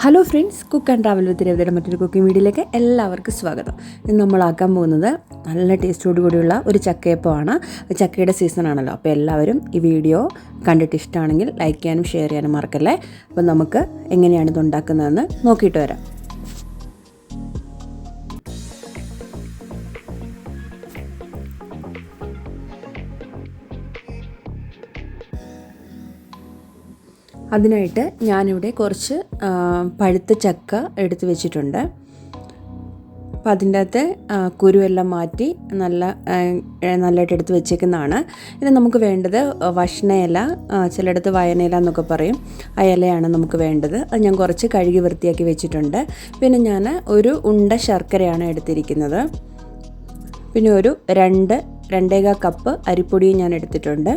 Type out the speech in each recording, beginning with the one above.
Hello friends, cook and travel with രവിതയുടെ മറ്റൊരു cooking വീഡിയോയിലേക്ക് എല്ലാവർക്കും സ്വാഗതം. ഇന്ന് നമ്മളാക്കാൻ പോകുന്നത് നല്ല ടേസ്റ്റോട് കൂടിയുള്ള ഒരു ചക്കയപ്പമാണ്. ചക്കയുടെ സീസണാണല്ലോ, അപ്പോൾ എല്ലാവരും ഈ വീഡിയോ കണ്ടിട്ട് ഇഷ്ടമാണെങ്കിൽ ലൈക്ക് ചെയ്യാനും ഷെയർ ചെയ്യാനും മറക്കല്ലേ. അപ്പോൾ നമുക്ക് എങ്ങനെയാണ് ഇത് ഉണ്ടാക്കുന്നതെന്ന് നോക്കിയിട്ട് വരാം. അതിനായിട്ട് ഞാനിവിടെ കുറച്ച് പഴുത്ത ചക്ക എടുത്ത് വെച്ചിട്ടുണ്ട്. അപ്പോൾ അതിൻ്റെ അകത്തെ കുരുവെല്ലാം മാറ്റി നല്ലതായിട്ട് എടുത്ത് വെച്ചേക്കുന്നതാണ്. ഇത് നമുക്ക് വേണ്ടത് വഷ്ണയില, ചിലയിടത്ത് വയനയില എന്നൊക്കെ പറയും. ആ ഇലയാണ് നമുക്ക് വേണ്ടത്. അത് ഞാൻ കുറച്ച് കഴുകി വൃത്തിയാക്കി വെച്ചിട്ടുണ്ട്. പിന്നെ ഞാൻ ഒരു ഉണ്ട ശർക്കരയാണ് എടുത്തിരിക്കുന്നത്. പിന്നെ ഒരു 2.25 കപ്പ് അരിപ്പൊടിയും ഞാൻ എടുത്തിട്ടുണ്ട്.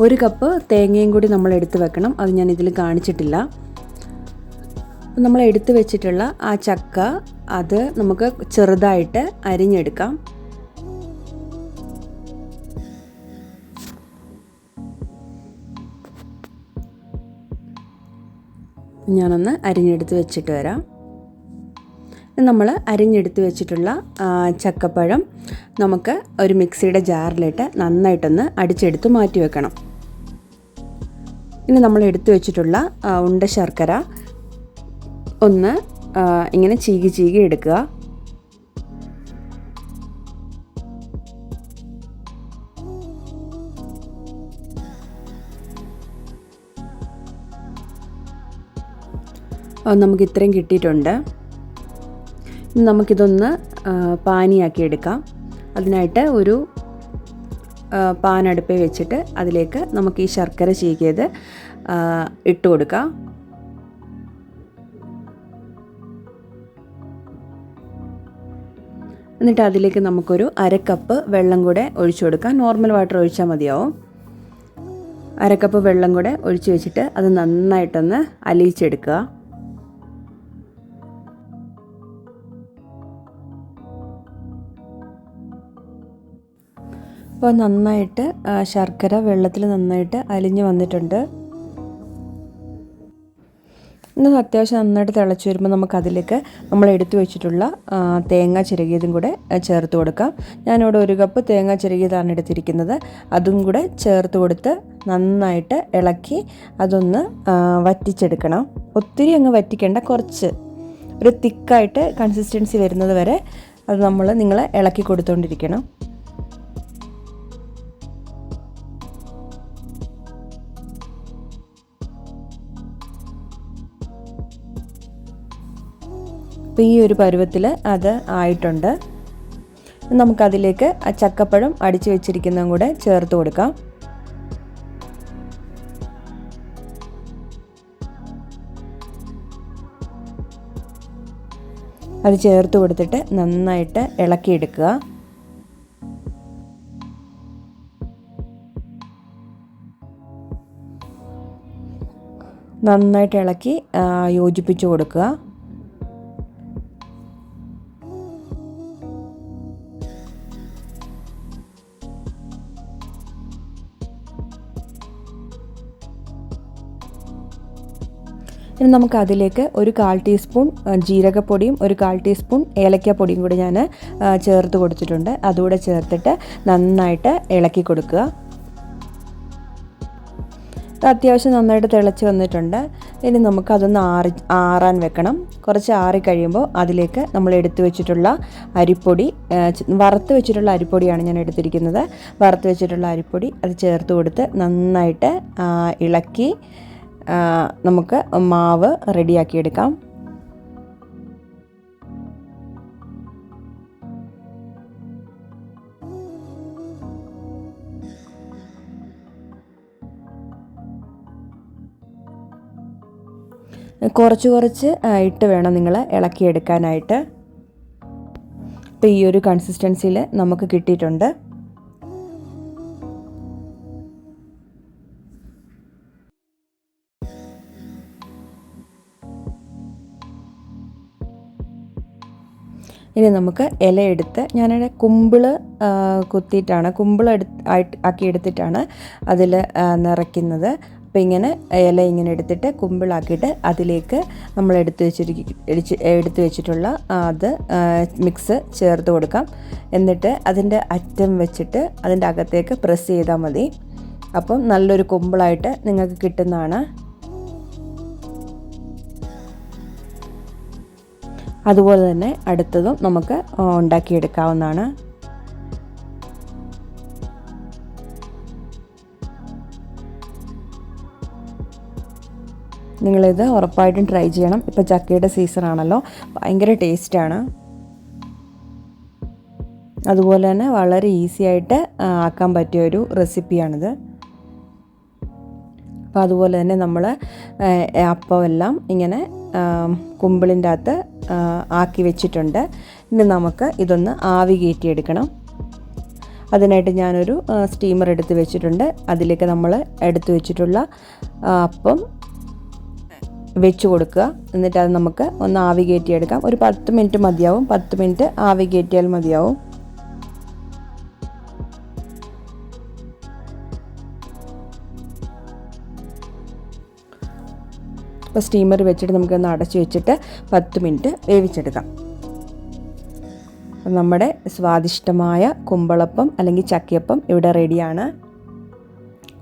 ഒരു കപ്പ് തേങ്ങയും കൂടി നമ്മൾ എടുത്ത് വെക്കണം. അത് ഞാൻ ഇതിൽ കാണിച്ചിട്ടില്ല. നമ്മൾ എടുത്ത് വെച്ചിട്ടുള്ള ആ ചക്ക അത് നമുക്ക് ചെറുതായിട്ട് അരിഞ്ഞെടുക്കാം. ഞാനൊന്ന് അരിഞ്ഞെടുത്ത് വെച്ചിട്ട് വരാം. നമ്മൾ അരിഞ്ഞെടുത്ത് വെച്ചിട്ടുള്ള ചക്കപ്പഴം നമുക്ക് ഒരു മിക്സിയുടെ ജാറിലിട്ട് നന്നായിട്ടൊന്ന് അടിച്ചെടുത്ത് മാറ്റി വെക്കണം. ഇനി നമ്മൾ എടുത്തു വെച്ചിട്ടുള്ള ഉണ്ട ശർക്കര ഒന്ന് ഇങ്ങനെ ചീകി എടുക്കുക. നമുക്ക് ഇത്രയും കിട്ടിയിട്ടുണ്ട്. നമുക്കിതൊന്ന് പാനിയാക്കി എടുക്കാം. അതിനായിട്ട് ഒരു പാൻ അടുപ്പിൽ വെച്ചിട്ട് അതിലേക്ക് നമുക്ക് ഈ ശർക്കര ചീകിയത് ഇട്ട് കൊടുക്കാം. എന്നിട്ട് അതിലേക്ക് നമുക്കൊരു 1/2 കപ്പ് വെള്ളം കൂടെ ഒഴിച്ചു കൊടുക്കാം. നോർമൽ വാട്ടർ ഒഴിച്ചാൽ മതിയാവും. 1/2 കപ്പ് വെള്ളം കൂടെ ഒഴിച്ച് വെച്ചിട്ട് അത് നന്നായിട്ടൊന്ന് അലിയിച്ചെടുക്കുക. അപ്പോൾ നന്നായിട്ട് ശർക്കര വെള്ളത്തിൽ നന്നായിട്ട് അലിഞ്ഞ് വന്നിട്ടുണ്ട്. ഇന്നത് അത്യാവശ്യം നന്നായിട്ട് തിളച്ച് വരുമ്പോൾ നമുക്കതിലേക്ക് നമ്മൾ എടുത്തു വെച്ചിട്ടുള്ള തേങ്ങ ചിരകിയതും കൂടെ ചേർത്ത് കൊടുക്കാം. ഞാനിവിടെ 1 കപ്പ് തേങ്ങ ചിരകിയതാണ് എടുത്തിരിക്കുന്നത്. അതും കൂടെ ചേർത്ത് കൊടുത്ത് നന്നായിട്ട് ഇളക്കി അതൊന്ന് വറ്റിച്ചെടുക്കണം. ഒത്തിരി അങ്ങ് വറ്റിക്കേണ്ട, കുറച്ച് ഒരു തിക്കായിട്ട് കൺസിസ്റ്റൻസി വരുന്നത് വരെ അത് നിങ്ങൾ ഇളക്കി കൊടുത്തുകൊണ്ടിരിക്കണം. അപ്പോൾ ഈ ഒരു പരുവത്തിൽ അത് ആയിട്ടുണ്ട്. നമുക്കതിലേക്ക് ആ ചക്കപ്പഴം അടിച്ചു വെച്ചിരിക്കുന്നതും കൂടെ ചേർത്ത് കൊടുക്കാം. അത് ചേർത്ത് കൊടുത്തിട്ട് നന്നായിട്ട് ഇളക്കിയെടുക്കുക. നന്നായിട്ട് ഇളക്കി യോജിപ്പിച്ച് കൊടുക്കുക. ഇനി നമുക്ക് അതിലേക്ക് ഒരു 1/4 ടീസ്പൂൺ ജീരകപ്പൊടിയും ഒരു 1/4 ടീസ്പൂൺ ഏലക്കാപ്പൊടിയും കൂടി ഞാൻ ചേർത്ത് കൊടുത്തിട്ടുണ്ട്. അതുകൂടെ ചേർത്തിട്ട് നന്നായിട്ട് ഇളക്കി കൊടുക്കുക. അത്യാവശ്യം നന്നായിട്ട് തിളച്ച് വന്നിട്ടുണ്ട്. ഇനി നമുക്കതൊന്ന് ആറാൻ വെക്കണം. കുറച്ച് ആറിക്കഴിയുമ്പോൾ അതിലേക്ക് നമ്മൾ എടുത്തു വെച്ചിട്ടുള്ള അരിപ്പൊടി, വറുത്ത് വെച്ചിട്ടുള്ള അരിപ്പൊടിയാണ് ഞാൻ എടുത്തിരിക്കുന്നത്. വറുത്ത് വെച്ചിട്ടുള്ള അരിപ്പൊടി അത് ചേർത്ത് കൊടുത്ത് നന്നായിട്ട് ഇളക്കി നമുക്ക് മാവ് റെഡിയാക്കിയെടുക്കാം. കുറച്ച് ഇട്ട് വേണം നിങ്ങൾ ഇളക്കിയെടുക്കാനായിട്ട്. ഇപ്പോൾ ഈ ഒരു കൺസിസ്റ്റൻസിയിൽ നമുക്ക് കിട്ടിയിട്ടുണ്ട്. ഇനി നമുക്ക് ഇല എടുത്ത് ഞാനിവിടെ കുമ്പിൾ കുത്തിയിട്ടാണ് ആക്കി എടുത്തിട്ടാണ് അതിൽ നിറയ്ക്കുന്നത്. അപ്പോൾ ഇങ്ങനെ ഇല ഇങ്ങനെ എടുത്തിട്ട് കുമ്പിളാക്കിയിട്ട് അതിലേക്ക് നമ്മൾ എടുത്ത് വെച്ചിട്ടുള്ള അത് മിക്സ് ചേർത്ത് കൊടുക്കാം. എന്നിട്ട് അതിൻ്റെ അറ്റം വെച്ചിട്ട് അതിൻ്റെ അകത്തേക്ക് പ്രസ് ചെയ്താൽ മതി. അപ്പം നല്ലൊരു കുമ്പിളായിട്ട് നിങ്ങൾക്ക് കിട്ടുന്നതാണ്. അതുപോലെ തന്നെ അടുത്തതും നമുക്ക് ഉണ്ടാക്കിയെടുക്കാവുന്നതാണ്. നിങ്ങളിത് ഉറപ്പായിട്ടും ട്രൈ ചെയ്യണം. ഇപ്പോൾ ചക്കയുടെ സീസൺ ആണല്ലോ, ഭയങ്കര ടേസ്റ്റാണ്. അതുപോലെ തന്നെ വളരെ ഈസി ആയിട്ട് ആക്കാൻ പറ്റിയ ഒരു റെസിപ്പിയാണിത്. അപ്പോൾ അതുപോലെ തന്നെ നമ്മൾ അപ്പമെല്ലാം ഇങ്ങനെ കുമ്പിളിൻ്റെ അകത്ത് ആക്കി വെച്ചിട്ടുണ്ട്. ഇനി നമുക്ക് ഇതൊന്ന് ആവി കയറ്റിയെടുക്കണം. അതിനായിട്ട് ഞാനൊരു സ്റ്റീമർ എടുത്ത് വെച്ചിട്ടുണ്ട്. അതിലേക്ക് നമ്മൾ എടുത്ത് വെച്ചിട്ടുള്ള അപ്പം വെച്ച് കൊടുക്കുക. എന്നിട്ട് അത് നമുക്ക് ഒന്ന് ആവി കയറ്റിയെടുക്കാം. ഒരു 10 മിനിറ്റ് മതിയാവും. 10 മിനിറ്റ് ആവി കയറ്റിയാൽ മതിയാവും. അപ്പോൾ സ്റ്റീമർ വെച്ചിട്ട് നമുക്കൊന്ന് അടച്ച് വെച്ചിട്ട് 10 മിനിറ്റ് വേവിച്ചെടുക്കാം. നമ്മുടെ സ്വാദിഷ്ടമായ കുമ്പളപ്പം അല്ലെങ്കിൽ ചക്കയപ്പം ഇവിടെ റെഡിയാണ്.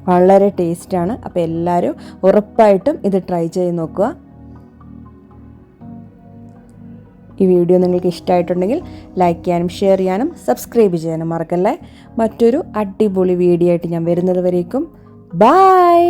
വളരെ ടേസ്റ്റാണ്. അപ്പോൾ എല്ലാവരും ഉറപ്പായിട്ടും ഇത് ട്രൈ ചെയ്ത് നോക്കുക. ഈ വീഡിയോ നിങ്ങൾക്ക് ഇഷ്ടമായിട്ടുണ്ടെങ്കിൽ ലൈക്ക് ചെയ്യാനും ഷെയർ ചെയ്യാനും സബ്സ്ക്രൈബ് ചെയ്യാനും മറക്കല്ലേ. മറ്റൊരു അടിപൊളി വീഡിയോ ആയിട്ട് ഞാൻ വരുന്നത് വരേക്കും ബൈ.